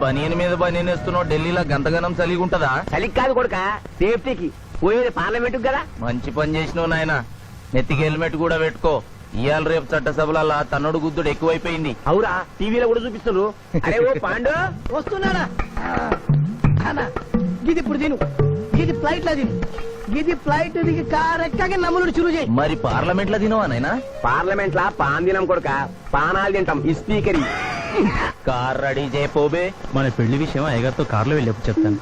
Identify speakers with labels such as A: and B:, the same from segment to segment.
A: బనీన్ మీద బనీన్ వేస్తున్నావు, ఢిల్లీలో గంతగనం చలిగి ఉంటదా?
B: చలికి కాదు కొడుక, సేఫ్టీకి. పోయేది పార్లమెంట్ కదా.
A: మంచి పని చేసినావు నాయన. నెత్తికి హెల్మెట్ కూడా పెట్టుకో. ఇవాళ రేపు చట్టసభల తన్నుడు గుద్దుడు ఎక్కువైపోయింది.
B: అవురా, టీవీలో కూడా చూపిస్తున్నారు. అరే ఓ పాండు
C: వస్తున్నానా గిది ఇప్పుడు తిను, గిది ఫ్లైట్ లో తిను, గిది ఫ్లైట్ దిగి కార్ ఎక్కగా నమ్ములు చురు చేయి.
A: మరి పార్లమెంట్ లో తినవా నాయనా?
B: పార్లమెంట్ లా పాన్ తినం కొడుక, పానాలు తింటాం. ఈ స్పీకర్
A: కార్ రెడీ చేయపోబే.
D: మన పెళ్లి విషయం అయ్యగారితో కార్లో వెళ్ళేప్పుడు చెప్తాను.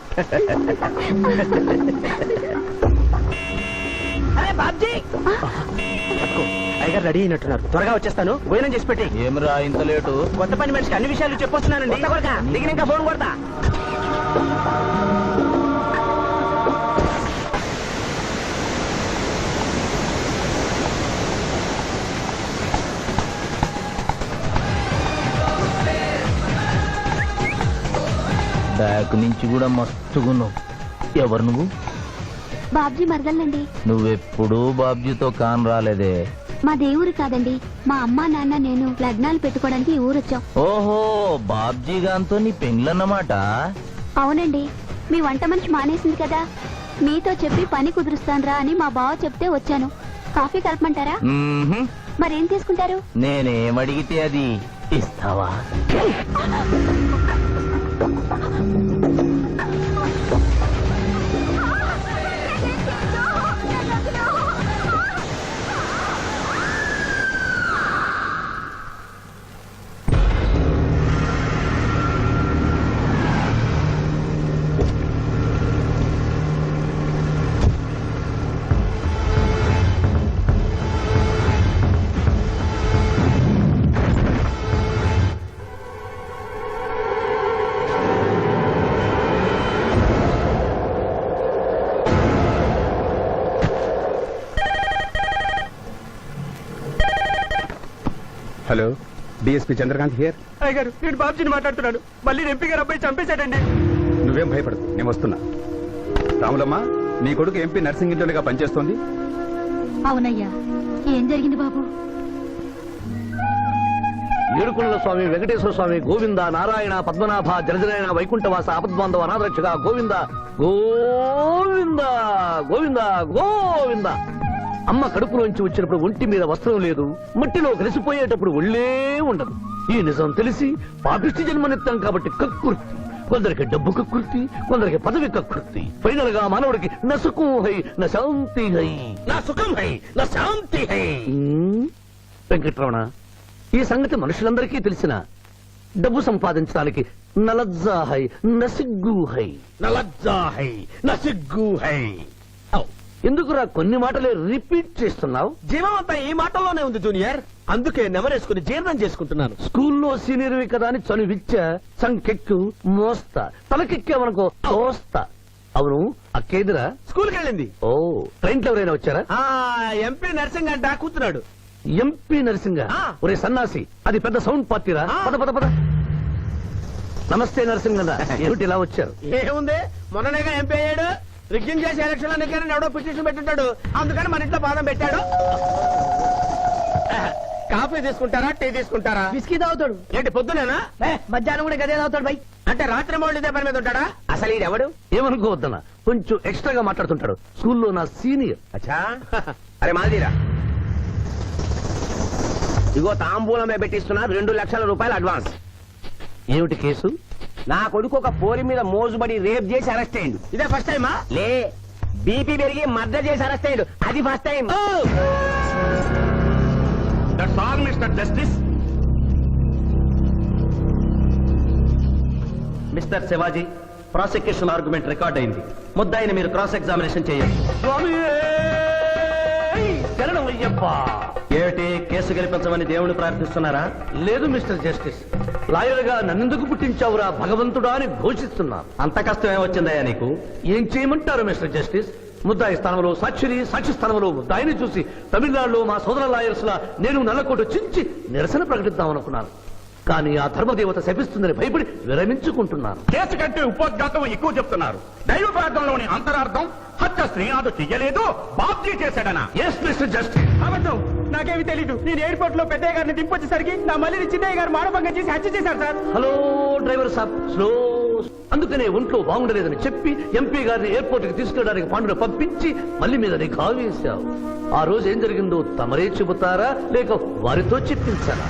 C: అరే బాబ్జీ,
B: అయ్యగారు రెడీ అయినట్టున్నారు, త్వరగా వచ్చేస్తాను. భోజనం చేసి పెట్టి.
A: ఏమిరా ఇంత లేటు?
B: కొత్త పని మనిషికి అన్ని విషయాలు చెప్పొస్తున్నానండి. దిగిన ఇంకా ఫోన్ కొడతా.
A: బ్యాక్ నుంచి కూడా మస్తుగున్నావు. ఎవరు నువ్వు?
E: బాబ్జీ మరదలండి.
A: నువ్వెప్పుడూ బాబ్జీతో కాన్ రాలేదే.
E: మా దేవురు కాదండి, మా అమ్మా నాన్న నేను లగ్నాలు పెట్టుకోవడానికి ఈ ఊరొచ్చాం.
A: ఓహో, బాబ్జీ గాంతో నీ పెండ్లన్నమాట.
E: అవునండి, మీ వంట మనిషి మానేసింది కదా, మీతో చెప్పి పని కుదురుస్తానురా అని మా బావ చెప్తే వచ్చాను. కాఫీ కలపమంటారా?
A: మ్మ్హ్మ్.
E: మరేం తీసుకుంటారు?
A: నేనేమడిగితే అది ఇస్తావా?
F: Hello, DSP Chandrakanth here.
B: అయ్యగారు, నేను బాబ్జీని మాట్లాడుతున్నాను. మళ్ళీ ఎంపీ గారు అబ్బాయి చంపేశాడండి.
F: నువ్వేం భయపడదు, నేను వస్తున్నా. రాములమ్మ, నీ కొడుకు ఎంపీ నర్సింగ్ ఇంజనీర్గా పనిచేస్తోంది.
E: అవునయ్యా, ఏం జరిగింది బాబు?
G: ఏడుకొండల స్వామి, వెంకటేశ్వర స్వామి, గోవింద, నారాయణ, పద్మనాభ, జలజనాయన, వైకుంఠవాస, ఆపద్బాంధవ, అనాథరక్షక, గోవింద గోవింద గోవింద గోవింద. అమ్మ కడుపులోంచి వచ్చినప్పుడు ఒంటి మీద వస్త్రం లేదు, మట్టిలో కలిసిపోయేటప్పుడు ఒళ్ళే ఉండదు. ఈ నిజం తెలిసి పాపిష్టి జన్మనిత్తాం కాబట్టి కక్కుర్తి. కొందరికి డబ్బు కక్కుర్తి, కొందరికి పదవి కక్కుర్తి. ఫైనల్ గా మానవుడికి నా సుఖం హై, నా శాంతి హై, నా సుఖం హై, నా శాంతి హై. వెంకటరమణ, ఈ సంగతి మనుషులందరికీ తెలిసిన డబ్బు సంపాదించడానికి నలజ్జా హై, నసిగ్గు హై, నలజ్జా హై, నసిగ్గు హై. ఎందుకురా కొన్ని మాటలే రిపీట్ చేస్తున్నావు?
B: జీవం అంతా ఈ మాటల్లోనే ఉంది జూనియర్, అందుకే నెమరేసుకుని జీర్ణం చేసుకుంటున్నాను.
G: స్కూల్లో సీనియర్వి కదా అని చనువిచ్చ, సంకెక్కు, మోస్తా, తలకెక్కావనుకో తోస్తా. అవును, అక్కేదిరా?
B: స్కూల్కి వెళ్ళింది.
G: ఓ, ట్రైన్లో ఎవరైనా వచ్చారా?
B: ఎంపీ నర్సింగ్ అంట కూర్చున్నాడు.
G: ఎంపీ నరసింగ? ఒరే సన్నాసి, అది పెద్ద సౌండ్ పార్టీరా. పద పద పద. నమస్తే నరసింగన్న, ఏమిటి ఇలా వచ్చారు?
B: ఏముంది, మొన్ననేగా ఎంపీ అయ్యాడు. రిగ్గింగ్ చేసి ఎలక్షన్ లో నెగ్గారని ఎవడో పిటిషన్ పెట్టుంటాడు, అందుకని మన ఇంట్లో బాదం పెట్టాడు. కాఫీ తీసుకుంటారా, టీ తీసుకుంటారా?
C: బిస్కీ తాగుతాడు.
B: ఏంటి పొద్దునేనా?
C: మధ్యాహ్నం కూడా గదే తాగుతాడు బై.
B: అంటే రాత్రి మౌళ్ళు ఇదే పని మీద ఉంటాడా? అసలు ఇది ఎవడు?
G: ఏమనుకోవద్దన్న, కొంచెం ఎక్స్ట్రాగా మాట్లాడుతుంటాడు. స్కూల్లో నా సీనియర్.
B: అచ్చా, అరే మాదిరా, ఇగో తాంబూలమే పెట్టిస్తున్నా, 2 లక్షల రూపాయలు అడ్వాన్స్.
G: ఏమిటి కేసు?
B: నా కొడుకు ఒక పోరి మీద మోజుబడి రేప్ చేసి అరెస్ట్ అయ్యిండు. ఇదే ఫస్ట్ టైమా? లే, బీపీ పెరిగి మర్డర్ చేసి అరెస్ట్ అయ్యిండు, అది first time.
F: That's all mister justice.
D: Mister Shivaji, prosecution argument record అయింది. ముద్దాయిని మీరు క్రాస్ ఎగ్జామినేషన్ చేయండి. ఏమిటి, కేసు గెలిపించమని దేవుని ప్రార్థిస్తున్నారా?
G: లేదు మిస్టర్ జస్టిస్, లాయర్ గా నన్నెందుకు పుట్టించావురా భగవంతుడా అని ఘోషిస్తున్నా.
D: అంత కష్టం ఏమొచ్చిందయ్యా నీకు?
G: ఏం చేయమంటారు మిస్టర్ జస్టిస్? ముద్దాయి స్థానంలో సాక్షిని, సాక్షి స్థానంలో ముద్దాయిని చూసి తమిళనాడులో మా సోదర లాయర్స్ లా నేను నల్లకోటు చించి నిరసన ప్రకటిద్దామనుకున్నాను. కానీ ఆ ధర్మదేవత శపిస్తుందని భయపడి విరమించుకుంటున్నాను.
F: కేసు కంటే ఉపోద్ఘాతం ఎక్కువ చెప్తున్నారు. దైవపాఠంలోని అంతరార్థం హత్య శ్రీనాథ్ చెయ్యలేదు, బాబ్జీ చేశాడనా?
G: Yes mister justice.
F: అబద్ధం.
B: నాకేమి తెలీదు. నేను ఎయిర్పోర్ట్ లో పెద్దయ్య గారిని దింపొచ్చేసరికి నా మళ్ళీ చిన్నయ్య గారు మానభంగం చేసి హత్య చేశారు సార్.
G: హలో డ్రైవర్ సాబ్, స్లో. అందుకనే ఒంట్లో బాగుండలేదని చెప్పి ఎంపీ గారిని ఎయిర్పోర్ట్ కి తీసుకెళ్ళడానికి పాండును పంపించి మళ్ళీ మీద కావేశావు. ఆ రోజు ఏం జరిగిందో తమరే చెబుతారా లేక వారితో చెప్పించారా?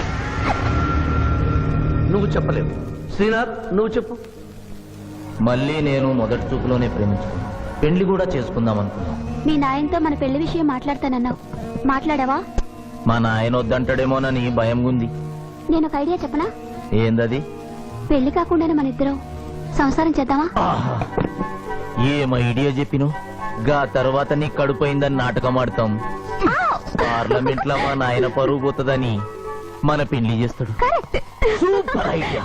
G: నువ్వు చెప్పలేవు. శ్రీనాథ్, నువ్వు చెప్పు.
A: మళ్ళీ నేను మొదటి చూపులోనే ప్రేమించుకున్నాను. పెళ్లి కూడా చేసుకుందాం అనుకున్నాం.
E: మీ నాయనతో మన పెళ్లి విషయం మాట్లాడతానన్నావు, మాట్లాడావా?
A: మా నాయన వద్దంటాడేమోనని భయం ఉంది.
E: నేను ఒక ఐడియా చెప్పనా?
A: ఏందది?
E: పెళ్లి కాకుండానే మన ఇద్దరం సంసారం చేద్దామా?
A: ఆహా, ఏం ఐడియా చెప్పిను. గా తర్వాత నీ కడుపోయిందని నాటకం ఆడతాం. పార్లమెంట్ లో మా నాయన పరువు పోతుందని మన పెళ్లి చేస్తాడు. Super idea.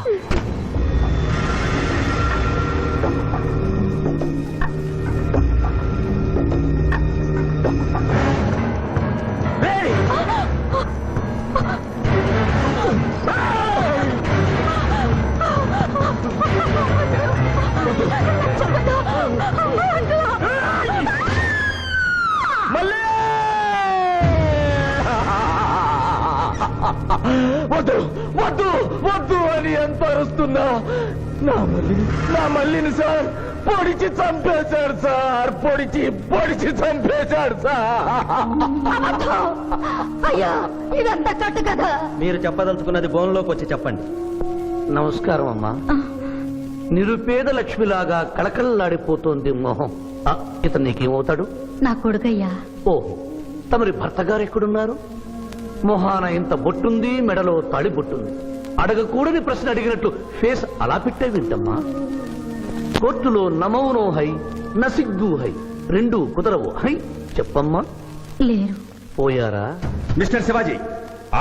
A: వద్దు వద్దు వద్దు అని ఎంత అరుస్తున్నా నా మల్లిని సార్ పొడిచి చంపేశాడు సార్. పొడిచి చంపేశాడు సార్.
E: అయ్యా, ఇదంతా కట్టు కదా.
D: మీరు చెప్పదలుచుకున్నది బోన్లోకి వచ్చి చెప్పండి.
G: నమస్కారం అమ్మా. నిరుపేద లక్ష్మిలాగా కళకళలాడిపోతోంది మొహం. ఇతను నీకేమవుతాడు?
E: నా కొడుకయ్యా.
G: ఓహో, తమరి భర్త గారు ఎక్కడున్నారు? మొహాన ఇంత బొట్టుంది, మెడలో తాళి బొట్టుంది. అడగకూడని ప్రశ్న అడిగినట్లు ఫేస్ అలా పెట్టే వింటమ్మా. కోర్టులో నమౌనో హై, నసిగ్గు హై, రెండు కుదరవు హై. చెప్పమ్మా.
E: లేరు.
G: పోయారా?
F: మిస్టర్ శివాజీ,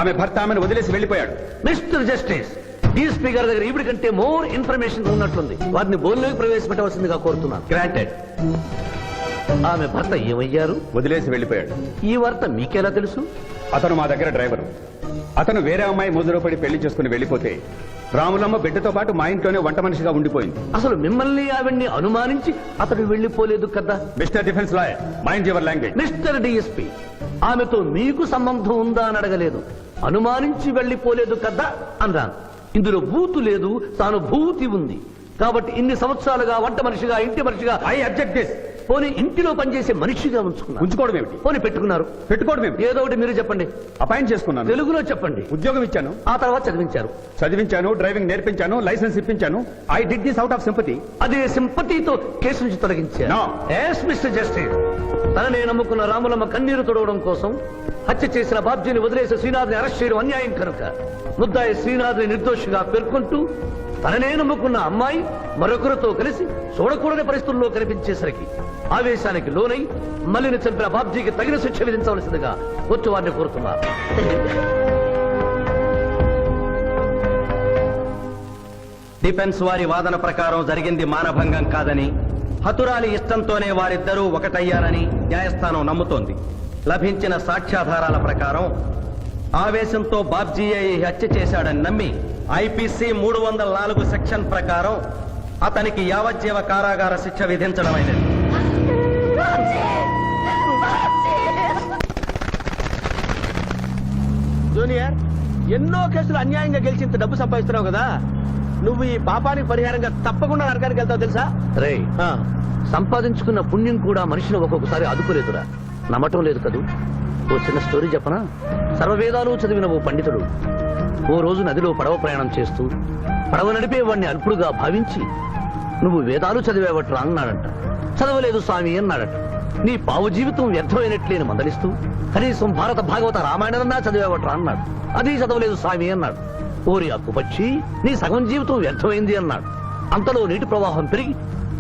F: ఆమె భర్త ఆమెను వదిలేసి వెళ్ళిపోయాడు.
G: మిస్టర్ జస్టిస్, డీఎస్పీ గారి దగ్గర ఇవిడి కంటే మోర్ ఇన్ఫర్మేషన్ ఉన్నట్లుంది. వారిని బోన్లోకి ప్రవేశపెట్టవలసిందిగా కోరుతున్నాను.
D: గ్రాంటెడ్.
G: ఆమె భర్త ఏమయ్యారు?
F: వదిలేసి వెళ్ళిపోయాడు.
G: ఈ వార్త మీకెలా తెలుసు?
F: అతను మా దగ్గర డ్రైవరు. అతను వేరే అమ్మాయి ముద్రలో పడి పెళ్లి చేసుకుని వెళ్ళిపోతే రాములమ్మ బిడ్డతో పాటు మా ఇంట్లోనే వంట మనిషిగా ఉండిపోయింది.
G: అసలు మిమ్మల్ని ఆవిడ్ని అనుమానించి అతడు వెళ్లిపోలేదు కదా.
F: Mister defence lawyer, mind your language.
G: Mister DSP, ఆమెతో మీకు సంబంధం ఉందా అని అడగలేదు, అనుమానించి వెళ్లిపోలేదు కదా అన్నాను. ఇందులో భూతు లేదు, తాను భూతి ఉంది. కాబట్టి ఇన్ని సంవత్సరాలుగా వంట మనిషిగా, ఇంటి మనిషిగా,
F: ఐ అబ్జెక్ట్ దిస్.
G: పోనీ ఇంటిలో పనిచేసే మనిషిగా ఉంచుకున్నారు.
F: ఉంచుకోవడం ఏమిటి?
G: పోనీ పెట్టుకున్నారు.
F: పెట్టుకోవడం ఏమిటి?
G: ఏదో ఒకటి మీరు చెప్పండి.
F: అపాయింట్ చేసుకున్నాను.
G: తెలుగులో చెప్పండి.
F: ఉద్యోగం ఇచ్చాను.
G: ఆ తర్వాత చదివించారు.
F: చదివించాను, డ్రైవింగ్ నేర్పించాను, లైసెన్స్ ఇప్పించాను. I did this out of sympathy.
G: అదే సింపతితో కేసు నుంచి తొలగించారు.
F: No.
G: Yes, Mr. Justice. తననే నమ్ముకున్న రాములమ్మ కన్నీరు తొడవడం కోసం హత్య చేసిన బాబ్జీని వదిలేసి శ్రీనాథ్ని అరెస్ట్ చేయడం అన్యాయం కనుక ముద్దాయి శ్రీనాథ్ని నిర్దోషిగా పేర్కొంటూ తననే నమ్ముకున్న అమ్మాయి మరొకరితో కలిసి చూడకూడని పరిస్థితుల్లో కనిపించేసరికి ఆవేశానికి లోనై మల్లిని చంపిన బాబ్జీకి తగిన శిక్ష విధించవలసిందిగా కోర్టు వారిని కోరుతున్నారు.
D: డిఫెన్స్ వారి వాదన ప్రకారం జరిగింది మానభంగం కాదని, హతురాలి ఇష్టంతోనే వారిద్దరూ ఒకటయ్యారని న్యాయస్థానం నమ్ముతోంది. లభించిన సాక్ష్యాధారాల ప్రకారం ఆవేశంతో బాబ్జీయే ఈ హత్య చేశాడని నమ్మి ఐపీసీ 304 సెక్షన్ ప్రకారం అతనికి యావజ్జీవ కారాగార శిక్ష విధించడమైనది.
B: జూనియర్, ఎన్నో కేసులు అన్యాయంగా గెలిచి ఇంత డబ్బు సంపాదిస్తున్నావు కదా, నువ్వు ఈ పాపానికి పరిహారంగా తప్పకుండా నరకానికి వెళ్తావు తెలుసా?
G: రే, సంపాదించుకున్న పుణ్యం కూడా మనిషిని ఒక్కొక్కసారి ఆదుకోలేదురా. నమ్మటం లేదు కదూ. ఓ చిన్న స్టోరీ చెప్పనా? సర్వవేదాలు చదివిన ఓ పండితుడు ఓ రోజు నదిలో పడవ ప్రయాణం చేస్తూ పడవ నడిపే వాడిని అల్పుడుగా భావించి, నువ్వు వేదాలు చదివేవట్రా అన్నాడంట. చదవలేదు స్వామి అన్నాడట. నీ పావు జీవితం వ్యర్థమైనట్లేని మందలిస్తూ, కనీసం భారత భాగవత రామాయణన్నా చదివేవట్రా అన్నాడు. అది చదవలేదు స్వామి అన్నాడు. ఓరి అక్కుపక్షి, నీ సగం జీవితం వ్యర్థమైంది అన్నాడు. అంతలో నీటి ప్రవాహం పెరిగి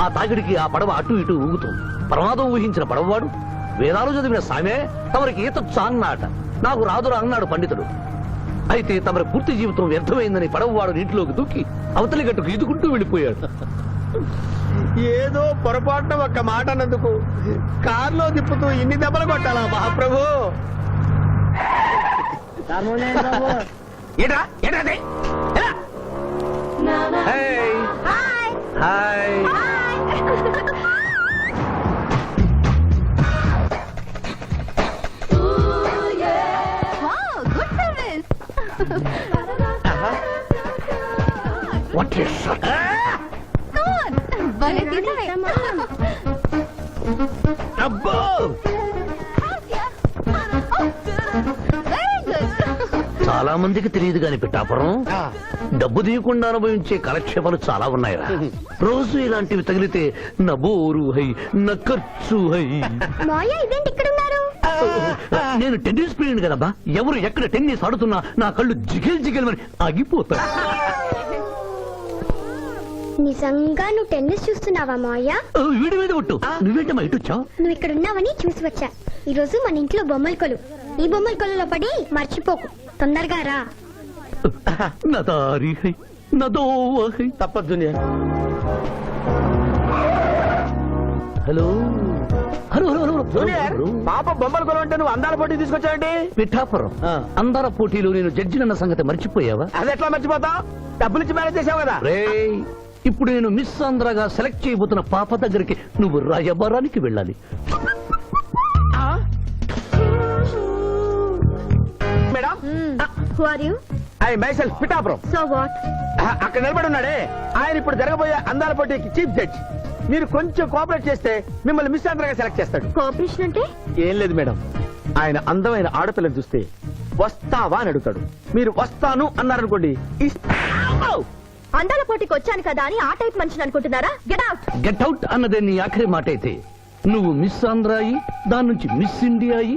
G: ఆ తాకిడికి ఆ పడవ అటు ఇటు ఊగుతుంది. ప్రమాదం ఊహించిన పడవవాడు, వేదాలు చదివిన సామే తమరికి ఈతొచ్చా అన్నాట. నాకు రాదురా అన్నాడు పండితుడు. అయితే తమరి పూర్తి జీవితం వ్యర్థమైందని పడవవాడు నీటిలోకి దూకి అవతలి గట్టుకు ఈదుకుంటూ వెళ్ళిపోయాడు.
B: ఏదో పొరపాటున ఒక్క మాట అన్నందుకు కారులో తిప్పుతూ ఇన్ని దెబ్బలు కొట్టాలా మహాప్రభు?
G: హాయ్. వాట్ ఈస్
B: అబ్బో
G: చాలా మందికి తెలియదు కాని పిఠాపురం డబ్బు తీయకుండా అనుభవించే కాలక్షేపాలు చాలా ఉన్నాయిరా. రోజు ఇలాంటివి తగిలితే నా బోరు హై నా ఖర్చు హై.
E: మాయా ఇదేంటి ఇక్కడ ఉన్నారు?
G: నేను టెన్నిస్ ప్లేయర్ కదబ్బా. ఎవరు ఎక్కడ టెన్నిస్ ఆడుతున్నా నా కళ్ళు జిగిల్ జిగిల్ అని ఆగిపోతాయి.
E: నిజంగా నువ్వు టెన్నిస్ చూస్తున్నావా మాయా?
G: వీడి మీద ఒట్టు. నువ్వేంటమ్మా ఇటు వచ్చావు?
E: నువ్వు ఇక్కడ ఉన్నావని చూసి వచ్చా. ఈ రోజు మన ఇంట్లో బొమ్మల కొలు. ఈ బొమ్మల కొలులో పడి మర్చిపోకు. తొందరగా రా.
G: నా దారి హై నా దోవ హై.
B: తప్పదు junior.
G: Hello hello hello hello
B: junior
G: hello.
B: పాప బొమ్మలు కొనుంటే నువ్వు అందాల పోటీ తీసుకొచ్చావండి.
G: పిఠాపురం అందర పోటీలో నేను జడ్జినన్న సంగతి మర్చిపోయావా?
B: అది ఎట్లా మర్చిపోతావు? డబ్బులిచ్చి మేనేజ్ చేసావు కదా.
G: రేయ్, ఇప్పుడు నేను మిస్ ఆంధ్రగా సెలెక్ట్ చేయబోతున్న పాప దగ్గరికి నువ్వు రాయబారానికి వెళ్ళాలి.
B: Madam
E: who are you?
B: I myself Pithapuram.
E: So what?
B: అక్కడ నిలబడి ఉన్నాడే ఆయన ఇప్పుడు జరగబోయే అందాల పోటీకి చీఫ్ జడ్జ్. మీరు కొంచెం కోఆపరేట్ చేస్తే మిమ్మల్ని మిస్ ఆంధ్రగా సెలెక్ట్ చేస్తాడు.
E: కోఆపరేషన్ అంటే?
B: ఏం లేదు మేడం, ఆయన అందమైన ఆడపిల్లని చూస్తే వస్తావా అని అడుగుతాడు. మీరు వస్తాను అన్నారనుకోండి,
E: అందాల పోటీకి వచ్చాను కదా అని ఆ టైప్ మనిషిని అనుకుంటున్నారా? Get out.
G: గెట్ అవుట్ అన్నదే నీ ఆఖరి మాట అయితే నువ్వు మిస్ ఆంధ్ర అయ్యి దాని నుంచి మిస్ ఇండియా అయ్యి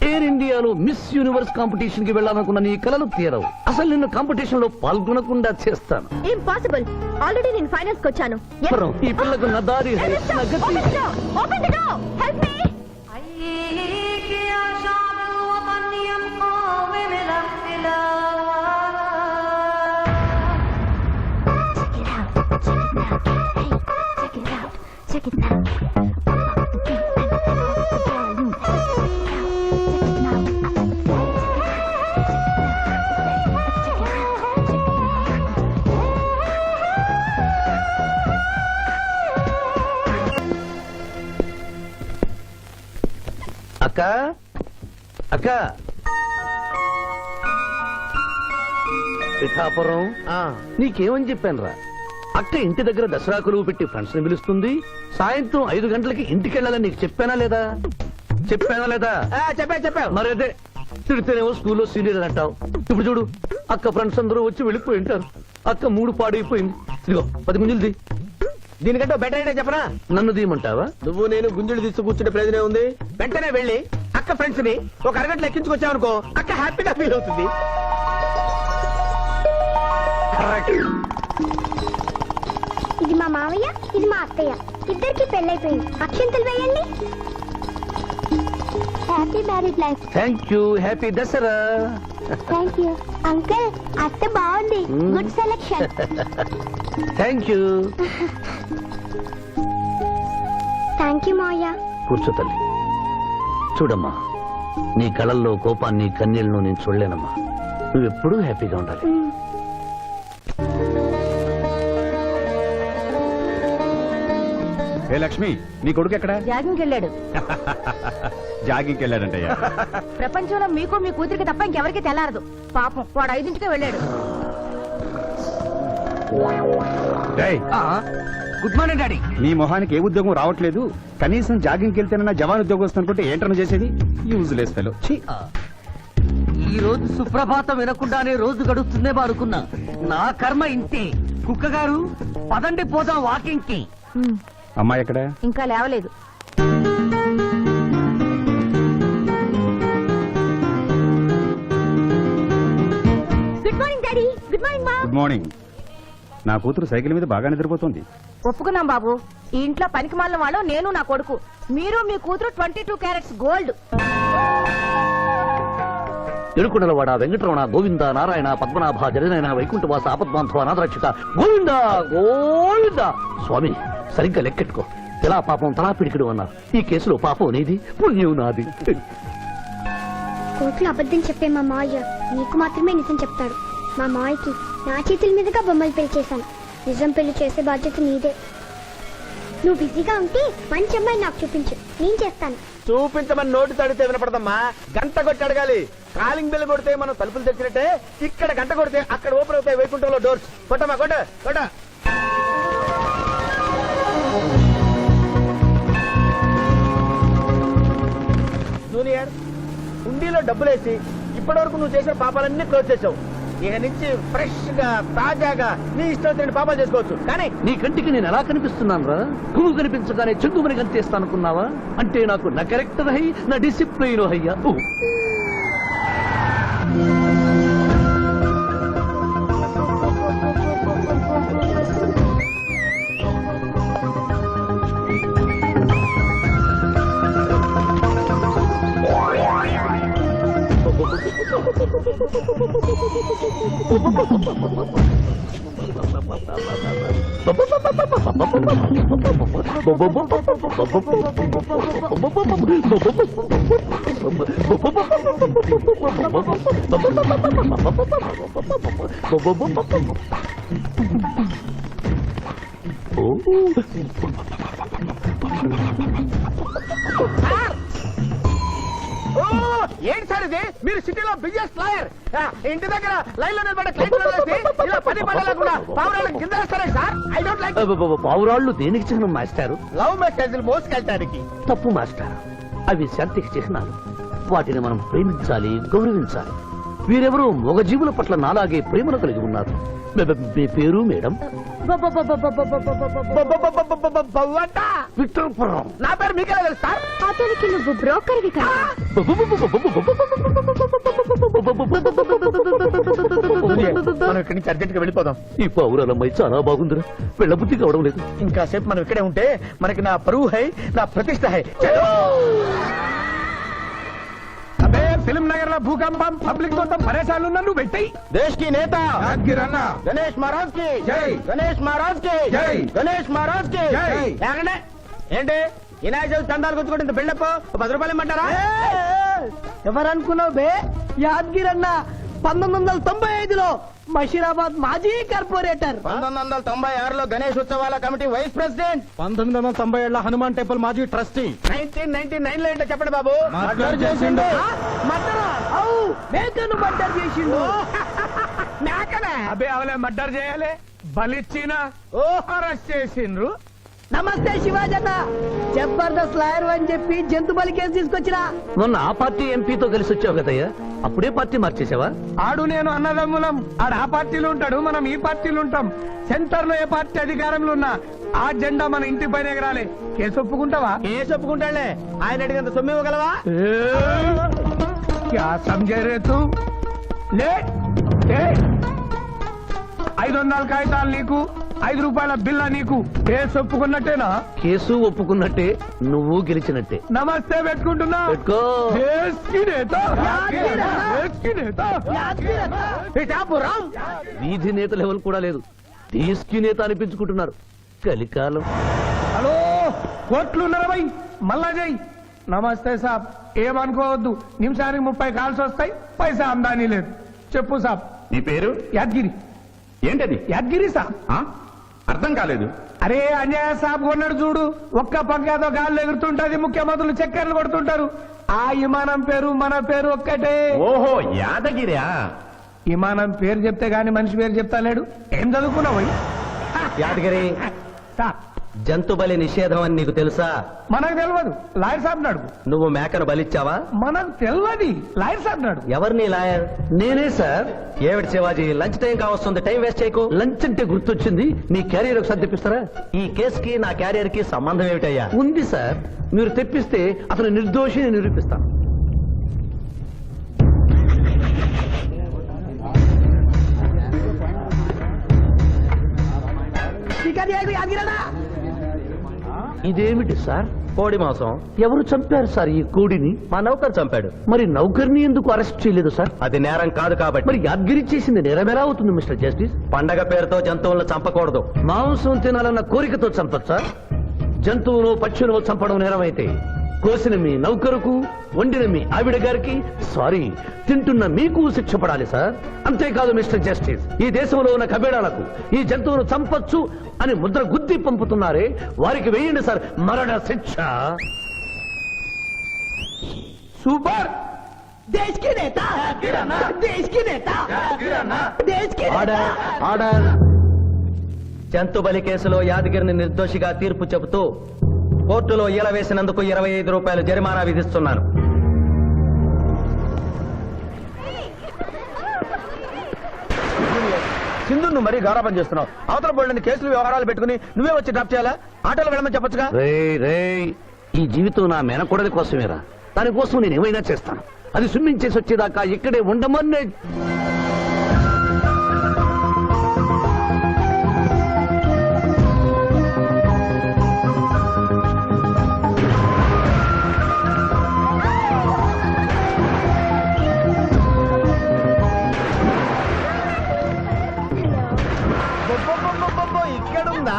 G: ఎయిర్ ఇండియాలో మిస్ యూనివర్స్ కాంపిటీషన్ కి వెళ్ళాలనుకున్న నీ కలలు తీరవు. అసలు నిన్ను కాంపిటీషన్ లో పాల్గొనకుండా చేస్తాను.
E: ఇంపాసిబుల్. ఆల్రెడీ నేను ఫైనల్స్ కి వచ్చాను.
G: ఈ పిల్లకు నా దారి హై, నా గతి.
E: Open the door. Help me. Check it out.
G: అక్క అక్క పిఠాపురం నీకేమని చెప్పాను రా? అక్క ఇంటి దగ్గర దసరా కొలువు పెట్టి ఫ్రెండ్స్ ని పిలుస్తుంది. సాయంత్రం 5 గంటలకి ఇంటికి వెళ్ళాలని నీకు చెప్పానా లేదా?
B: చెప్పావు.
G: మరి అదే తిడితేనేమో స్కూల్లో సీనియర్ అని అంటావు. ఇప్పుడు చూడు, అక్క ఫ్రెండ్స్ అందరూ వచ్చి వెళ్ళిపోయి ఉంటారు. అక్క మూడు పాడైపోయింది. ఇదిగో 10 గుంజులు
B: దీనికంటే బెటర్ అయితే చెప్పనా?
G: నన్ను తీయమంటావా?
B: నువ్వు నేను గుంజులు తీసి కూర్చుంటే ప్రయోజనం ఉంది. వెంటనే వెళ్ళి అక్క ఫ్రెండ్స్ ని ఒక అరగంటలో ఎక్కించుకొచ్చావనుకో, అక్క హ్యాపీగా ఫీల్ అవుతుంది.
E: ఇది మా మావయ్య, ఇది మా అత్తయ్య. ఇద్దరికి పెళ్ళైపోయింది. అక్షంతలు వేయండి. Happy married life.
G: Thank you. Happy Dasara.
E: Thank you uncle. అత్త బాగుంది. Good selection.
G: Thank you.
E: Thank you మావయ్య.
G: కూర్చో తల్లి. చూడమ్మా, నీ కళల్లో కోపాన్ని కన్నీళ్లను నేను చూడలేనమ్మా. నువ్వెప్పుడూ హ్యాపీగా ఉండాలి.
F: ఏ లక్ష్మి, నీ కొడుకు ఎక్కడ?
H: జాగింగ్కి వెళ్ళాడు.
F: జాగింగ్కి వెళ్ళాడంటయ్యా.
H: ప్రపంచంలో మీకు మీ కూతురికి తప్ప ఇంకెవరికి తెల్లారదు. పాపం వాడు 5ంటికే వెళ్ళాడు.
F: డేయ్,
G: గుడ్ మార్నింగ్ డాడీ.
F: నీ మొహానికి ఏ ఉద్యోగం రావట్లేదు. కనీసం జాగింగ్కి వెళ్తేనన్నా జవాన్ ఉద్యోగం వస్తుంది అనుకుంటే ఏంటన్నా చేసేది? Useless fellow.
C: ఈ రోజు సుప్రభాతం వినకుండానే రోజు గడుస్తుందే అనుకున్నా. నా కర్మ ఇంతే. కుక్క గారు పదండి పోదాం వాకింగ్ కి.
F: అమ్మాయి ఎక్కడ?
H: ఇంకా లేవలేదు.
E: Good morning daddy. Good morning మా.
F: Good morning. నా కూతురు సైకిల్ మీద బాగా నిద్రపోతుంది.
H: ఒప్పుకున్నాం బాబు. ఈ ఇంట్లో పనికి మాలిన వాళ్ళు నేను, నా కొడుకు. మీరు మీ కూతురు 22 క్యారెట్స్ గోల్డ్.
G: ఎడుకుడలవాడ వెంకటరమణ గోవింద నారాయణ పద్మనాభ జగనైన వైకుంఠవాస ఆపద్బాంధవ నాథరక్షక గోవింద గోవింద. స్వామి, సరిగ్గా లెక్కెట్టుకో. ఎలా పాపం తలా పిడికిడు అన్నారు. ఈ కేసులో పాపం నీది, పుణ్యం నాది.
E: కోర్టులో అబద్ధం చెప్పే మా మావయ్య నీకు మాత్రమే నిజం చెప్తాడు. మా మావయ్యకి నా చేతుల మీదుగా బొమ్మలు పెళ్లి చేశాను. నిజం పెళ్లి చేసే బాధ్యత నీదే. నువ్వు బిజీగా ఉంటే మంచి అమ్మాయి నాకు చూపించు, నేను చేస్తాను.
B: చూపించమని నోటి తడితే వినపడదమ్మా, గంట కొట్టి అడగాలి. కాలింగ్ బెల్ కొడితే మనం తలుపులు తెచ్చినట్టే ఇక్కడ గంట కొడితే అక్కడ ఓపెన్ అవుతాయి వైకుంఠంలో డోర్స్. కొట్టమా కొట్ట కొట్ట. జూనియర్, హుండీలో డబ్బులేసి ఇప్పటి వరకు నువ్వు చేసిన పాపాలన్నీ క్లోజ్ చేసావు. ఇక నుంచి ఫ్రెష్ గా తాజాగా నీ ఇష్టం వచ్చిన పాపాలు చేసుకోవచ్చు. కానీ
G: నీ కంటికి నేను ఎలా కనిపిస్తున్నాను రా? పువ్వు కనిపించగానే చెంగుమని కనిపిస్తాను అనుకున్నావా? అంటే నాకు నా క్యారెక్టర్ హై, నా డిసిప్లైన్ హయ్యా.
B: ఏంటి సార్ ఇది? మీరు సిటీలో బిజినెస్ లాయర్, ఇంటి దగ్గర లైన్ లో నిలబడే క్లయింట్ ఇలా పని పడలేకుండా పావురాళ్ళకి కింద వేస్తారా సార్? I don't like.
G: పావురాళ్ళు దేనికి చిహ్నం మాస్టారు?
B: లవ్ మెసేజ్లు మోసుకెళ్ళటానికి.
G: తప్పు మాస్టర్, అవి శాంతికి చిహ్నాలు. వాటిని మనం ప్రేమించాలి, గౌరవించాలి. వీరెవరూ మగజీవుల పట్ల నాలాగే ప్రేమను కలిగి ఉన్నారు. మీ పేరు మేడం? విక్రమపురం.
B: నా పేరు మీకెలా తెలుసు సార్?
E: అతనికి నువ్వు బ్రోకర్వి కదా.
B: మనం ఇక్కడి నుంచి అర్జెంట్ గా వెళ్ళిపోదాం.
G: ఈ పావురాలమ్మాయి చాలా బాగుందిరా, వెళ్ళబుద్ధి కావడం లేదు.
B: ఇంకా సేపు మనం ఇక్కడే ఉంటే మనకి నా పరువు హై, నా ప్రతిష్ట హై. అబే ఫిల్మ్ నగర్ లో భూకంపం, పబ్లిక్ మొత్తం పరేషాన్లు ఉన్నా నువ్వు పెట్టాయి. దేశ్ కి నేత గణేష్ మహారాజ్ కి జై, గణేష్ మహారాజ్ కి జై, గణేష్ మహారాజ్ కి జై. ఏంటి వినాయక చవితి చందాలు గుర్తుకుంటే ఇంత బిల్డప్ 10 రూపాయలు ఇమ్మంటారా?
C: ఎవరనుకున్నావు బే? యాద్గిరన్న 1995లో మషీరాబాద్ మాజీ కార్పొరేటర్.
B: 1996లో గణేష్ ఉత్సవాల committee vice president.
D: 1997 Hanuman temple మాజీ ట్రస్టీ.
B: 1999 లో ఏంటో చెప్పండి బాబు.
D: మర్డర్ చేసిండు.
C: మర్డరా? అవు, మేకను మర్డర్ చేసిండు.
B: మేకనే?
D: అబే అవలే మర్డర్ చేయాలి, బలిచ్చిన అరెస్ట్ చేసిండ్రు.
C: నమస్తే శివాజన్న, జబర్దస్త్ లాయర్ అని చెప్పి జంతు బలి కేసు తీసుకొచ్చినా.
G: మొన్న ఆ పార్టీ ఎంపీతో కలిసి వచ్చావు కదయ్యా, అప్పుడే పార్టీ మార్చేసావా?
D: ఆడు నేను అన్నదమ్ములం. ఆడు ఆ పార్టీలో ఉంటాడు, మనం ఈ పార్టీలో ఉంటాం. సెంటర్ లో ఏ పార్టీ అధికారంలో ఉన్నా ఆ జెండా మన ఇంటి పైన ఎగరాలి. కేసు ఒప్పుకుంటావా?
B: కేసు ఒప్పుకుంటాడులే. ఆయన అడిగినంత సొమ్ము ఇవ్వగలవా?
D: క్యా సమझे रे तू? ले 500 కాగితాలు నీకు, 5 రూపాయల బిల్ల నీకు. కేసు ఒప్పుకున్నట్టేనా?
G: కేసు ఒప్పుకున్నట్టే, నువ్వు గెలిచినట్టే.
D: నమస్తే పెట్టుకుంటున్నా.
G: పెట్టుకో.
D: దేశ్ కి నేత, దేశ్ కి నేత.
B: పిఠాపురం
G: వీధి నేత లెవెల్ కూడా లేదు, తీసుకి నేత అనిపించుకుంటున్నారు. కలికాలం.
D: హలో, కోట్లు ఉన్నారా భయ్? మళ్ళా జై. నమస్తే సాబ్, ఏమనుకోవద్దు. నిమిషానికి 30 కాల్స్ వస్తాయి, పైసా అందానీ లేదు. చెప్పు సాబ్.
F: నీ పేరు?
D: యాద్గిరి.
F: ఏంటది?
D: యాద్గిరి సాబ్.
F: అర్థం కాలేదు.
D: అరే అంజయ్య సాబ్ కొన్నాడు చూడు, ఒక్క పంకాతో గాల్లో ఎగురుతుంటది, ముఖ్యమంత్రులు చక్కర్లు కొడుతుంటారు. ఆ విమానం పేరు మన పేరు ఒక్కటే.
F: ఓహో, యాదగిరా?
D: విమానం పేరు చెప్తే గాని మనిషి పేరు చెప్తా లేడు. ఏం చదువుకున్నావు?
A: యాదగిరి,
D: సాబ్
A: జంతు బలి నిషేధం అని నీకు తెలుసా?
D: మనకు తెలియదు, లాయర్ సాబ్ అడుగు.
A: నువ్వు మేకను బలిచ్చావా?
D: మనకు తెలియదు, లాయర్ సాబ్ అడుగు.
A: ఎవరిని లాయర్?
G: నేనే సార్.
A: ఏమిటి శివాజీ, లంచ్ టైం కావస్తుంది, టైం వేస్ట్ చేయకు.
G: లంచ్ అంటే గుర్తొచ్చింది, నీ క్యారియర్ ఒకసారి తెప్పిస్తారా?
A: ఈ కేసుకి నా క్యారియర్ కి సంబంధం ఏమిటయ్యా?
G: ఉంది సార్, మీరు తెప్పిస్తే అతను నిర్దోషిని నిరూపిస్తాను. ఇదేమిటి సార్?
A: కోడి మాంసం.
G: ఎవరు చంపారు సార్ ఈ కోడిని?
A: మా నౌకర్ చంపాడు.
G: మరి నౌకర్ని ఎందుకు అరెస్ట్ చేయలేదు సార్?
A: అది నేరం కాదు కాబట్టి.
G: మరి యాద్గిరి చేసింది నేరం ఎలా అవుతుంది మిస్టర్ జస్టిస్?
A: పండగ పేరుతో జంతువులను చంపకూడదు.
G: మాంసం తినాలన్న కోరికతో చంపచ్చా? జంతువును పక్షులను చంపడం నేరమైతే కోసిన మీ నౌకరుకు, వండిన మీ ఆవిడ గారికి, సారీ తింటున్న మీకు శిక్ష పడాలి సార్. అంతేకాదు మిస్టర్ జస్టిస్, ఈ దేశంలో ఉన్న కబేడాలకు ఈ జంతువును చంపొచ్చు అని ముద్ర గుద్ది పంపుతున్నారే, వారికి వేయండి సార్ మరణ శిక్ష.
D: సూపర్.
C: దేశ్ కి నేత దేశ్ కి నేత దేశ్ కి
D: ఆర్డర్ ఆర్డర్ జంతు బలి కేసులో యాదగిరిని నిర్దోషిగా తీర్పు చెబుతూ కోర్టులో ఈల వేసినందుకు 25 రూపాయలు జరిమానా విధిస్తున్నాను.
B: సింధు నువ్వు మరీ గారాబం చేస్తున్నావు. అవతల బోల్డని కేసులు వ్యవహారాలు పెట్టుకుని నువ్వే వచ్చి డ్రాప్ చేయాలా? ఆటోలో వెళ్ళమని చెప్పొచ్చుగా.
G: రే ఈ జీవితం నా మేనకోడలి కోసమేరా, దానికోసం నేను ఏమైనా చేస్తాను. అది స్విమ్మింగ్ చేసి వచ్చేదాకా ఇక్కడే ఉండమని.
B: ఇక్కడుందా?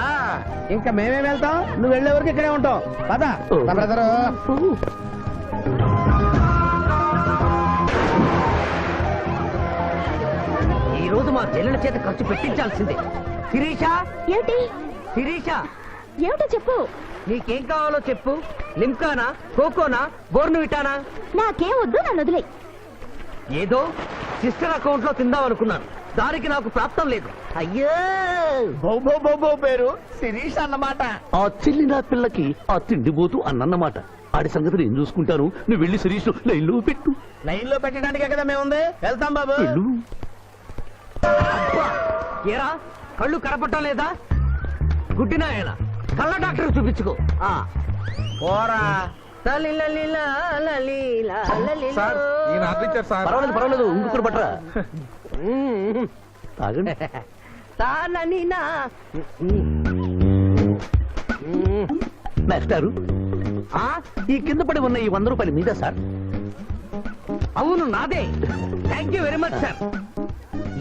B: ఇంకా మేమే వెళ్తాం, నువ్వు వెళ్లే వరకు ఇక్కడే ఉంటాం. పదా బ్రదరు.
C: ఈ రోజు మా చెల్లెల చేత ఖర్చు పెట్టించాల్సిందే. శిరీష
H: ఏంటి
C: శిరీష
H: ఏమిటో చెప్పు.
C: నీకేం కావాలో చెప్పు. లిమ్కానా, కోకోనా, బోర్నువిటానా?
H: నాకేం వద్దు, నన్ను వదిలే.
C: ఏదో సిస్టర్ అకౌంట్ లో తిందాం అనుకున్నాను, దానికి నాకు ప్రాప్తం లేదు. అయ్యో
B: బౌబో పేరు శిరీష్ అన్నమాట.
G: ఆ చెల్లి నా పిల్లకి ఆ తిండిపోతూ అన్నమాట. ఆడి సంగతి నేను చూసుకుంటాను, నువ్వు వెళ్ళి శిరీష్ లైన్లో పెట్టు.
B: లైన్ లో పెట్టడానికే కదా మేముంది. వెళ్తాం బాబు.
G: వెళ్ళు.
C: ఏరా కళ్ళు కనపడటం లేదా? గుడ్డినాయన కళ్ళ డాక్టర్ చూపించుకో.
B: పోరా.
G: పర్వాలేదు ఇంకొకరు పట్టరా. తాగండి. మాస్టారు, ఈ కింద పడి ఉన్న ఈ 100 రూపాయలు మీద సార్?
C: అవును నాదే. Thank you very much sir.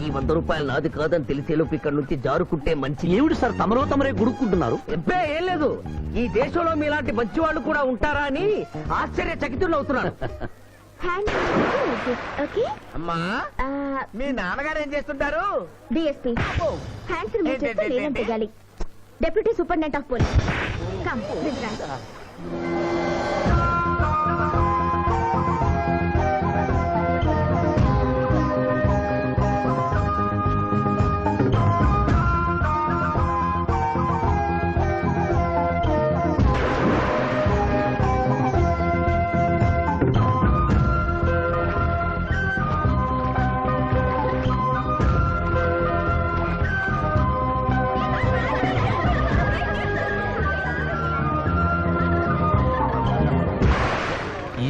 C: ఈ 100 రూపాయలు నాది కాదని తెలిసేలోపు ఇక్కడ నుంచి జారుకుంటే మంచి.
G: ఏమిటి సార్ తమరే గుడుక్కుంటున్నారు?
C: ఎబ్బే ఏం లేదు, ఈ దేశంలో మీలాంటి మంచి వాళ్ళు కూడా ఉంటారా అని ఆశ్చర్యచకితులు అవుతున్నాను.
E: ఓకే
B: అమ్మా, మీ నాన్నగారు ఏం చేస్తుంటారు?
E: డిఎస్పీ హ్యాండ్స్ రిమూవ్ చేస్తే లేదని తెగాలి. Deputy superintendent of police. Come this right.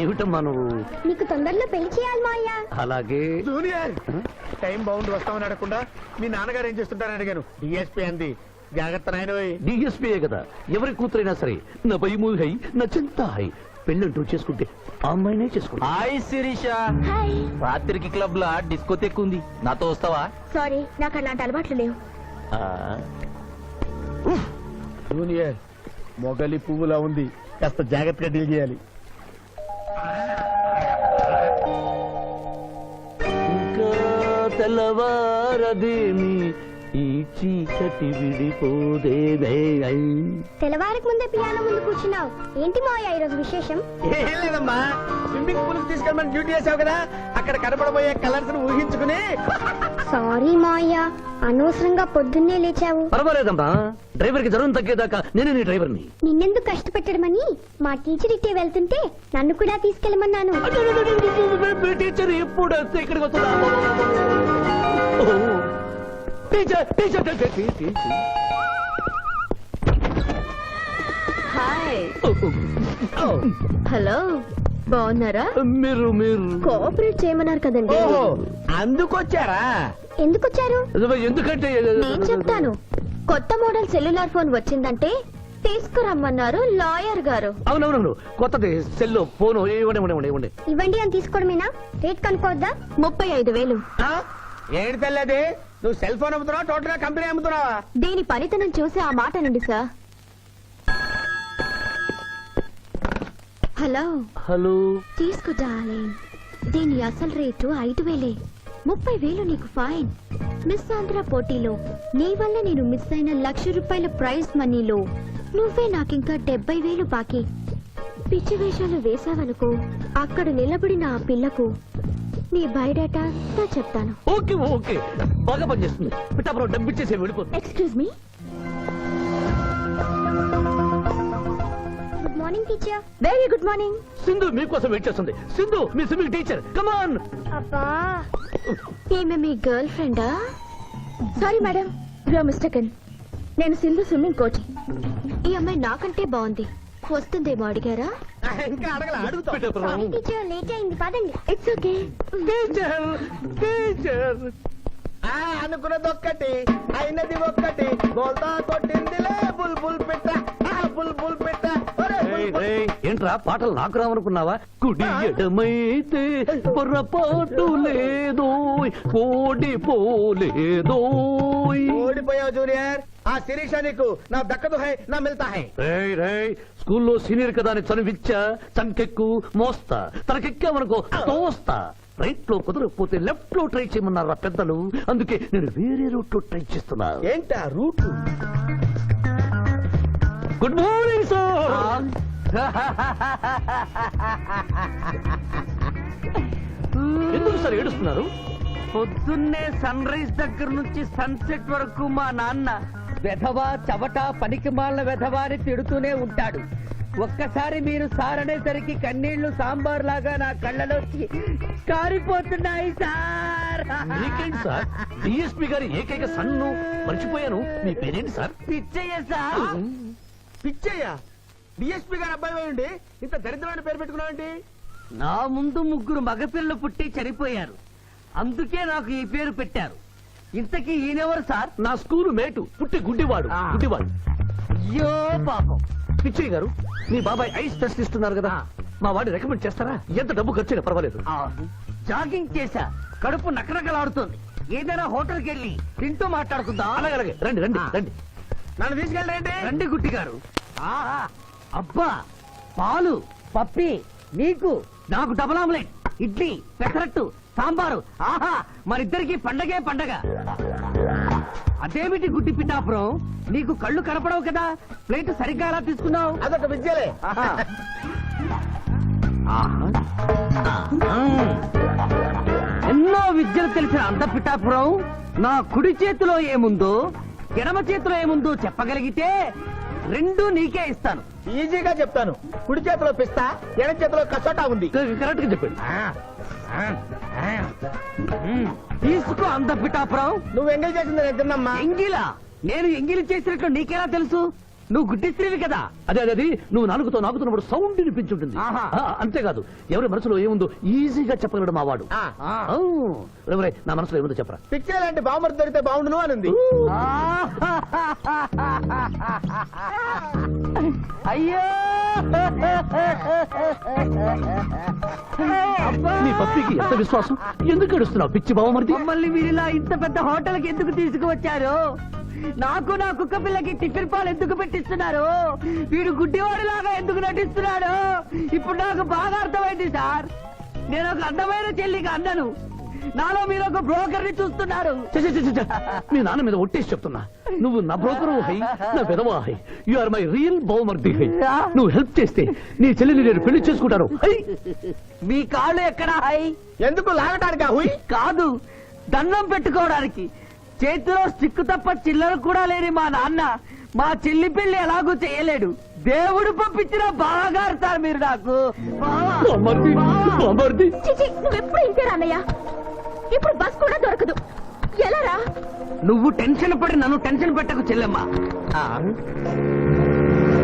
G: ఏమిటమ్మా నువ్వు?
E: నీకు తొందరలో పెళ్లి చేయాలి మాయా.
G: అలాగే.
B: జూనియర్, టైం బాగుండి వస్తామని అడగకుండా మీ నాన్నగారు ఏం చేస్తుంటారని అడిగాను. డిఎస్పీ అంది. జాగ్రత్త నాయన.
G: డిఎస్పీయే కదా, ఎవరి కూతురైనా సరే నా భయము హై నా చింత హై. పెళ్ళంటూ చేసుకుంటే ఆ అమ్మాయినే చేసుకుంటా.
A: హాయ్ శిరీష.
E: హాయ్.
A: రాత్రికి క్లబ్ లా డిస్కోతెక్ ఉంది, నాతో వస్తావా?
E: సారీ, నాకు అలాంటి అలవాట్లు లేవు.
B: జూనియర్, మొగలి పువ్వులా ఉంది, కాస్త జాగ్రత్తగా డీల్ చేయాలి.
G: ఇంకా తెల్లవారదేమి ఈ చీకటి విడిపోదేవే.
E: తెల్లవారికి ముందే పియానో ముందు కూర్చున్నావు. ఏంటి మాయా ఈరోజు విశేషం?
B: ఏం లేదమ్మా, స్విమ్మింగ్ పూల్ తీసుకెళ్ళమని డ్యూటీ చేసావు కదా, అక్కడ కనపడబోయే కలర్స్ ఊహించుకుని.
E: సారీ మాయా, అనవసరంగా పొద్దున్నే లేచావు.
G: పర్వాలేదమ్మా, డ్రైవర్ కి జ్వరం తగ్గేదాకా నేనే నీ డ్రైవర్ని.
E: నిన్నెందుకు కష్టపెట్టడమని మా టీచర్ ఇట్టే వెళ్తుంటే నన్ను కూడా తీసుకెళ్ళమన్నాను.
G: టీచర్ ఎప్పుడు వస్తే ఇక్కడికి వస్తుందా? Teacher teacher teacher.
H: Hi. Hello, బాగున్నారా?
G: మీరు
H: కోఆపరేట్ చేయమన్నారు కదండి.
B: ఓహో, అందుకొచ్చారా?
E: ఎందుకొచ్చారు?
G: ఎందుకంటే
H: నేను చెప్తాను. కొత్త మోడల్ సెల్యులార్ ఫోన్ వచ్చిందంటే తీసుకురమ్మన్నారు లాయర్ గారు.
G: అవునవునవును, కొత్తది సెల్లో ఫోను. ఇవ్వండి.
E: ఇవ్వండి అని తీసుకోవడమేనా? రేట్ కనుక్కోవద్దా?
H: 35,000.
B: ఏంటి తెల్లది? నువ్వు సెల్ ఫోన్ అమ్ముతున్నావా, టోటల్ గా కంపెనీ అమ్ముతున్నావా?
H: దీని పనితనం చూసి ఆ మాట నండి సార్. హలో, తీసుకో డార్లింగ్. దీని అసలు రేటు 5,000. 30,000 నీకు ఫైన్. మిస్ ఆంధ్ర పోటీలో నీ వల్ల నేను మిస్ అయిన ₹1,00,000 ప్రైజ్ మనీలో నువ్వే నాకింకా 70,000 బాకీ. పిచ్చి వేషాలు వేశావనుకో, అక్కడ నిలబడిన ఆ పిల్లకు నీ బయోడేటా అంతా చెప్తాను.
G: ఓకే ఓకే, బాగా పనిచేస్తుంది. పిఠాపురం డబ్బిచ్చేసి వెళ్ళిపోతుంది.
H: Excuse me.
E: Good morning teacher.
H: Very good morning.
G: Sindhu మీకోసం వెయిట్ చేస్తుంది. సింధు మీ స్విమ్మింగ్ టీచర్, కమాన్.
E: అబ్బా,
H: ఈమె మీ గర్ల్ ఫ్రెండా? Sorry madam, you are mistaken. నేను సింధు స్విమ్మింగ్ కోచ్. ఈ అమ్మాయి నాకంటే బాగుంది, వస్తుందేమో అడిగారా?
B: ఇంకా అడగల, అడుగుతా.
E: సారీ టీచర్, లేట్ అయింది, పదండి.
H: It's okay.
G: టీచర్ టీచర్,
B: అనుకున్నది ఒక్కటి, అయినది ఒక్కటి. బోల్తా కొట్టిందిలే బుల్బుల్ పెట్ట, బుల్బుల్ పెట్ట. ఒరే, బుల్బుల్.
G: ఏంట్రా పాటలు నాకు రావనుకున్నావా? కుడి ఎడమైతే పొరపాటు లేదో, ఓడిపోలేదో.
B: ఓడిపోయావు జూనియర్. ఆ శిరీష నీకు నా దక్కదు హై, నా మిల్తా హై.
G: స్కూల్లో సీనియర్ కదా అని చనువిచ్చా, చంకెక్కు మోస్తా, తనకెక్కామనుకో తోస్తా. రైట్ లో కుదరకపోతే లెఫ్ట్ లో ట్రై చేయమన్నారు పెద్దలు, అందుకే నేను వేరే రూట్ లో ట్రై చేస్తున్నా.
B: ఏంటా రూట్?
G: Good morning sir. ఎందుకు సార్ ఏడుస్తున్నారు?
C: పొద్దున్నే సన్ రైజ్ దగ్గర నుంచి సన్సెట్ వరకు మా నాన్న వెధవా చవట పనికిమాలిన వెధవా అని తిడుతూనే ఉంటాడు. ఒక్కసారి మీరు సార్ అనేసరికి కన్నీళ్లు సాంబార్ లాగా నా కళ్ళలోకి కారిపోతున్నాయి సార్.
G: మీకేంటి సార్, డిఎస్పీ గారి ఏకైక సన్ను మర్చిపోయాను. మీ పేరేంటి sir?
C: Pichaiah sir.
B: Pichaiah, DSP గారు అబ్బాయి ఉండి ఇంత దరిద్రమైన పేరు పెట్టుకున్నావండి?
C: నా ముందు ముగ్గురు మగపిల్లలు పుట్టి చనిపోయారు, అందుకే నాకు ఈ పేరు పెట్టారు. ఇంతకీ ఈయనెవరు సార్?
G: నా స్కూలు మేటు, పుట్టి గుడ్డివాడు. గుడ్డివాడు.
C: అయ్యో పాపం.
G: పిచ్చయ్య గారు, మీ బాబాయ్ ఐస్ టెస్ట్ ఇస్తున్నారు కదా, మా వాడిని రికమెండ్ చేస్తారా? ఎంత డబ్బు ఖర్చైనా పర్వాలేదు.
C: జాగింగ్ చేశా, కడుపు నకనకలాడుతోంది. ఏదైనా హోటల్కి వెళ్ళి తింటూ మాట్లాడుకుందాం.
G: అలాగే రండి రండి రండి.
B: నన్ను తీసుకెళ్ళండి.
C: రండి గుట్టి గారు. ఆహా, అబ్బా, పాలు పప్పి, నీకు నాకు డబుల్ ఆమ్లెట్, ఇడ్లీ పెసరట్టు సాంబారు. ఆహా, మరిద్దరికి పండగే పండగ. అదేమిటి గుడ్డి పిఠాపురం, నీకు కళ్ళు కనపడవు కదా, ప్లేట్ సరిగ్గా ఎలా తీసుకున్నావు?
B: అదొక విద్యలే.
C: ఎన్నో విద్యలు తెలిసిన అంత పిఠాపురం నా కుడి చేతిలో ఏముందో ఎడమ చేతిలో ఏముందో చెప్పగలిగితే రెండు నీకే ఇస్తాను.
B: ఈజీగా చెప్తాను. కుడి చేతిలో పిస్తా, ఎడ చేతిలో కసోటా ఉంది.
G: కరెక్ట్ గా చెప్పండి.
C: తీసుకో అంత పిఠాపురం.
B: నువ్వు ఎంగిల్ చేసింది నేను తిన్నమ్మా.
C: ఎంగిలా? నేను ఎంగిలి చేసినట్లు నీకెలా తెలుసు? నువ్వు గుడ్డిస్త్రీవి కదా.
G: అదే అది నువ్వు నాలుగుతో నాకుతున్నప్పుడు సౌండ్ వినిపించుంటుంది.
C: ఆహా.
G: అంతేకాదు, ఎవరి మనసులో ఏముందో ఈజీగా చెప్పగలడు మా వాడు. నా మనసులో ఏముందో చెప్పరా?
B: పిక్చర్ లాంటి బాంబర్ దొరికితే బాగుండును అని ఉంది.
C: అయ్యో
G: నీ పప్పికి ఎంత విశ్వాసం? ఎందుకు ఏడుస్తున్నావు పిచ్చి బావమరిది?
C: మమ్మల్ని వీరిలా ఇంత పెద్ద హోటల్కి ఎందుకు తీసుకువచ్చారు? నాకు నా కుక్క పిల్లకి టిఫిన్ పాలు ఎందుకు పెట్టిస్తున్నారు? వీడు గుడ్డివాడిలాగా ఎందుకు నటిస్తున్నాడు? ఇప్పుడు నాకు బాగా అర్థమైంది సార్. నేను ఒక అందమైన చెల్లికి అన్నను, నాలో మీరు ఒక బ్రోకర్ ని చూస్తున్నారు.
G: మీ నాన్న మీద ఒట్టేసి చెప్తున్నా, నువ్వు నా బ్రోకరు హై, నా విధవా హై. యు ఆర్ మై రియల్ బహుమర్ది హై. నువ్వు హెల్ప్ చేస్తే నీ చెల్లిని నేను పెళ్లి చేసుకుంటాను.
C: మీ కాళ్ళు ఎక్కడా హై?
B: ఎందుకు లాగటానికి? హుయ్
C: కాదు, దండం పెట్టుకోవడానికి. చేతిలో స్టిక్ తప్ప చిల్లర కూడా లేని మా నాన్న మా చెల్లి పెళ్లి ఎలాగూ చేయలేడు. దేవుడు పంపించిన బాగా ఆడతారు మీరు నాకు.
H: నువ్వెప్పుడు ఇంతేరా అన్నయ్య? ఇప్పుడు బస్ కూడా దొరకదు, ఎలారా?
C: నువ్వు టెన్షన్ పడి నన్ను టెన్షన్ పెట్టకు చెల్లెమ్మా.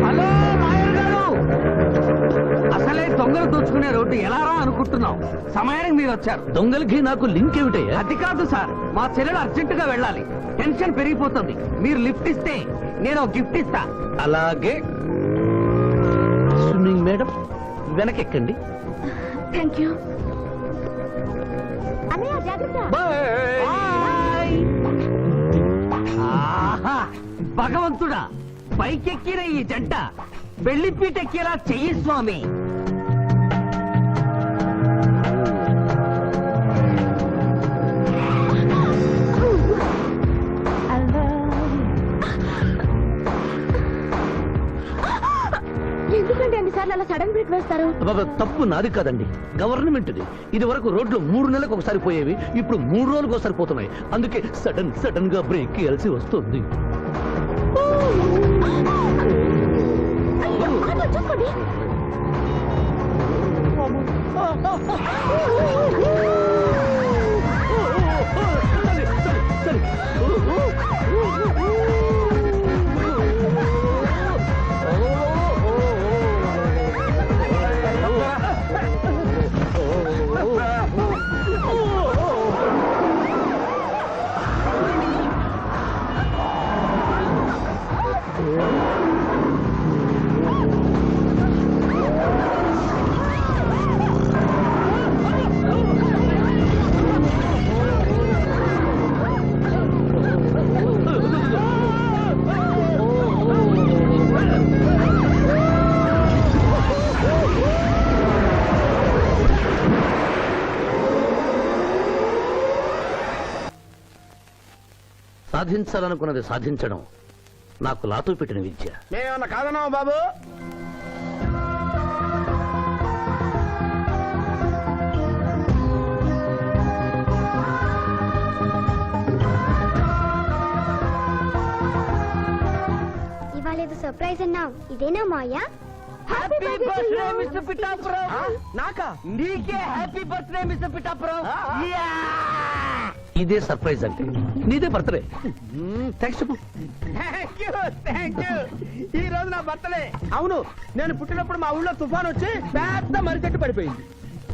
C: హలో లాయర్ గారు, అసలే దొంగలు దోచుకునే రోడ్డు ఎలారా అనుకుంటున్నావు? సమయానికి మీరు వచ్చారు.
G: దొంగలకి నాకు లింక్ ఏమిటయ్యా?
C: అది కాదు సార్, మా చెల్లెలు అర్జెంట్ గా వెళ్ళాలి. టెన్షన్ పెరిగిపోతుంది. మీరు లిఫ్ట్ ఇస్తే నేను గిఫ్ట్ ఇస్తా.
G: అలాగే. స్విమ్మింగ్ మేడం, వెనకెక్కండి.
H: థ్యాంక్ యూ అన్నయ్య, జాగ్రత్త.
C: బాయ్. ఆహా, భగవంతుడా, పైకెక్కిన ఈ జంట వెళ్లిపీటెక్కేలా చెయ్యి స్వామి.
H: ఎందుకంటే అన్నిసార్లు అలా సడన్ బ్రేక్ వేస్తారు?
G: అబ్బబ్బ, తప్పు నాది కాదండి, గవర్నమెంట్ది. ఇది వరకు రోడ్లు 3 నెలలకు ఒకసారి పోయేవి, ఇప్పుడు 3 రోజులకు ఒకసారి పోతున్నాయి. అందుకే సడన్ గా బ్రేక్ వేయాల్సి వస్తుంది.
H: అయ్యో, ఆటో చూసుకోండి.
G: సాధించాలనుకున్నది సాధించడం నాకు లాతో పెట్టిన విద్య.
B: మేమేమన్నా కాదన్నావా బాబు?
E: ఇవాళ ఏదో సర్ప్రైజ్ అన్నావు, ఇదేనా Maya?
C: Happy birthday mister Pithapuram. నాకా? నీకే హ్యాపీ బర్త్డే మిస్టర్ పిఠాపురం.
G: ఇదే సర్ప్రైజ్ అంటే. నీదే బర్త్డే. థ్యాంక్స్ చెప్పు.
B: Thank you. ఈ రోజు నా బర్త్డే. అవును, నేను పుట్టినప్పుడు మా ఊళ్ళో తుఫాన్ వచ్చి పెద్ద మర్రి చెట్టు పడిపోయింది.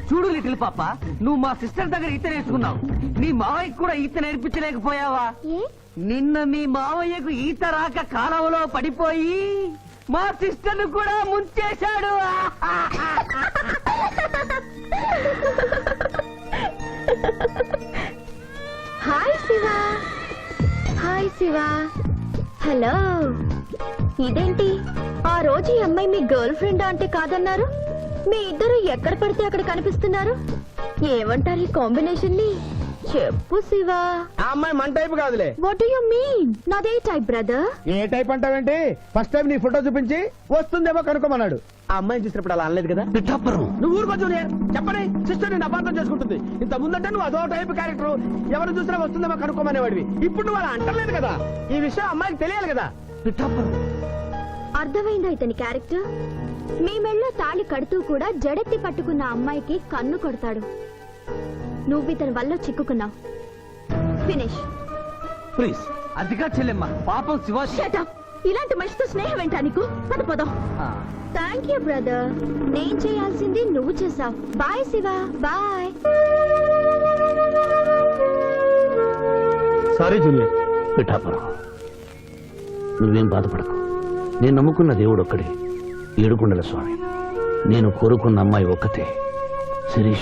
C: చూడు లిటిల్ పాప, నువ్వు మా సిస్టర్ దగ్గర ఈత నేర్చుకున్నావు. నీ మావయ్యకు కూడా ఈత నేర్పించలేకపోయావా?
E: ఏ
C: నిన్న మీ మావయ్యకు ఈత రాక కాలువలో పడిపోయి మా సిస్టర్ ను కూడా ముంచేశాడు.
H: Hi Shiva. Hi Shiva. Hello. ఇదేంటి, ఆ రోజు ఈ అమ్మాయి మీ గర్ల్ ఫ్రెండ్ అంటే కాదన్నారు? మీ ఇద్దరు ఎక్కడ పడితే అక్కడ కనిపిస్తున్నారు. ఏమంటారు ఈ కాంబినేషన్ ని? చెప్పు శివ.
B: ఆ అమ్మాయి మన టైప్ కాదులే.
H: What do you mean? నాదే టైప్ బ్రదర్.
B: ఏ టైప్ అంటావేంటి? ఫస్ట్ టైం నీ ఫోటో చూపించి వస్తుందేమో కనుక్కోమన్నాడు. ఆ అమ్మాయిని చూసినప్పుడు అలా అనలేదు కదా.
G: పిఠాపురం,
B: నువ్వు ఊరుకో జూనియర్. చెప్పని సిస్టర్ నేను అపార్థం చేసుకుంటుంది. ఇంత ముందంటే నువ్వు అదో టైప్ క్యారెక్టర్, ఎవరు చూసినా వస్తుందేమో కనుక్కోమనేవాడివి. ఇప్పుడు నువ్వు అలా అంటలేదు కదా. ఈ విషయం అమ్మాయికి తెలియాలి కదా.
G: పిఠాపురం.
H: అర్థమైందా ఇతని క్యారెక్టర్? మీ మెళ్ళో తాళి కడుతూ కూడా జడెత్తి పట్టుకున్న అమ్మాయికి కన్ను కొడతాడు. నువ్వు ఇతని వల్ల చిక్కుకున్నావు. ఫినిష్.
G: ప్లీజ్.
C: అదిగా చెల్లెమ్మ, పాపం శివ.
H: Shut up. ఇలాంటి మనిషితో స్నేహం ఏంటా నీకు? పద. Thank you brother. నేను చేయాల్సింది నువ్వు చేసావు. Bye Shiva. Bye.
B: Sorry junior.
G: Pithapuram, నువ్వేం బాధపడకు. నేను నమ్ముకున్న దేవుడు ఒక్కడే, ఏడుకొండల స్వామి. నేను కోరుకున్న అమ్మాయి ఒక్కతే, శిరీష్.